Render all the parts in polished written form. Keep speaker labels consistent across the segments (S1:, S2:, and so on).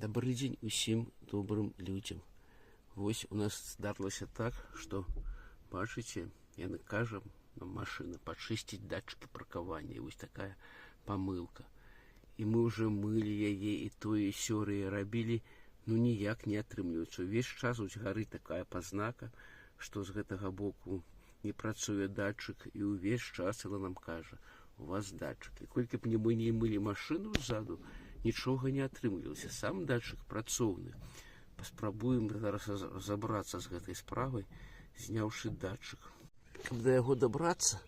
S1: Добрый день усім добрым людям. Вось у нас здарылася так, што, бачыце, яны кажа, нам машына пачысціць датчыкі паркавання. І вось такая памылка. І мы ўжо мылі яе, і тое, і сёрые рабілі, ну ніяк не атрымліваецца. Увесь час ось гарыць такая пазнака, што з гэтага боку не працуе датчык, і ўвесь час яна нам кажа, у вас датчык. І колькі б мы не мылі машыну ззаду, нічога не атрымлівалася. Сам датчык працоўны. Паспрабуем зараз разабрацца з гэтай справай, зняўшы датчык. Каб да яго дабрацца,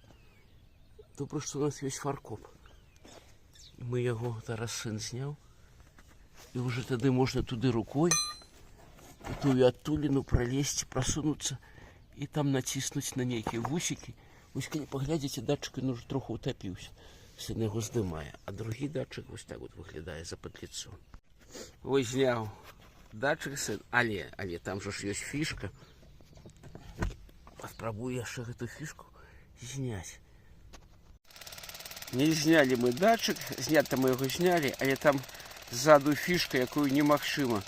S1: добра, што у нас ёсць фаркоп. Мы яго зараз сын зняў, і ўжо тады можна туды рукой у тую адтуліну пралезці, прасунуцца і там націснуць на нейкія вусікі. Вось калі паглядзіце, датчык ён ужо троху утапіўся. Сын яго здымае, а другі датчык вось так вот выглядае за падліцо. Вось зняў датчык сын, але там жа ж ёсць фішка. Паспрабую яшчэ гэту фішку зняць. Не знялі мы датчык, знята мы яго знялі, але там ззаду фішка, якую немагчыма,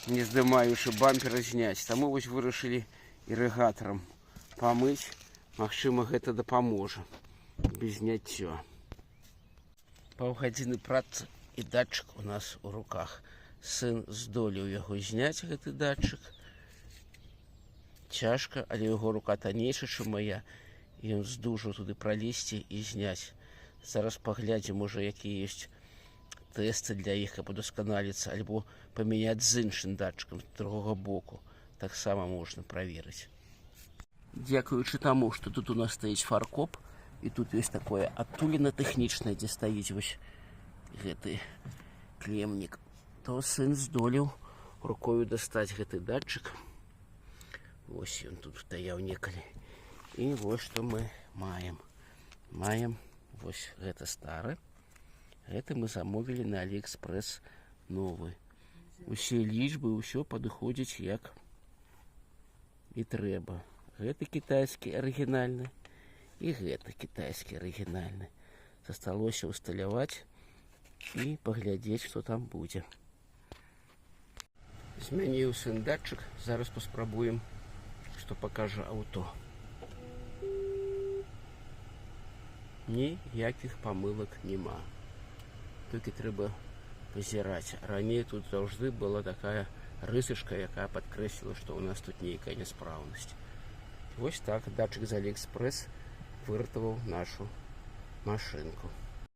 S1: не здымаючы бампера, зняць. Таму вось вырашылі ірыгатарам памыць. Магчыма, гэта дапаможа без зняцця. Паўгадзіны працы і датчык у нас у руках. Сын здолеў яго зняць, гэты датчык. Цяжка, але яго рука таннейша, чым мая. І ён здужаў туды пралезці і зняць. Зараз паглядзім, можа, якія ёсць тэсты для іх, каб удасканаліцца, альбо памяняць з іншым датчыкам з другога боку. Таксама можна праверыць. Дзякуючы таму, што тут у нас стаіць фаркоп, і тут ёсць такое адтуліна тэхнічнае, дзе стаіць вось гэты клемнік, то сын здолеў рукою дастаць гэты датчык. Вось ён тут стаяў некалі. І вось што мы маем. Маем вось гэта стары. Гэта мы замовілі на Алиэкспрэс новы. Усе лічбы, ўсё падыходзіць як і трэба. Гэты кітайскі арыгінальны і гэты кітайскі арыгінальны. Засталося ўсталяваць і паглядзець, што там будзе. Змяніў сын датчык, зараз паспрабуем, што пакажа аўто. Ніякіх памылак няма. Толькі трэба пазіраць. Раней тут заўжды была такая рысачка, якая падкрэсліла, што ў нас тут нейкая няспраўнасць. Вось так датчык з Алиэкспрэс выратаваў нашу машынку.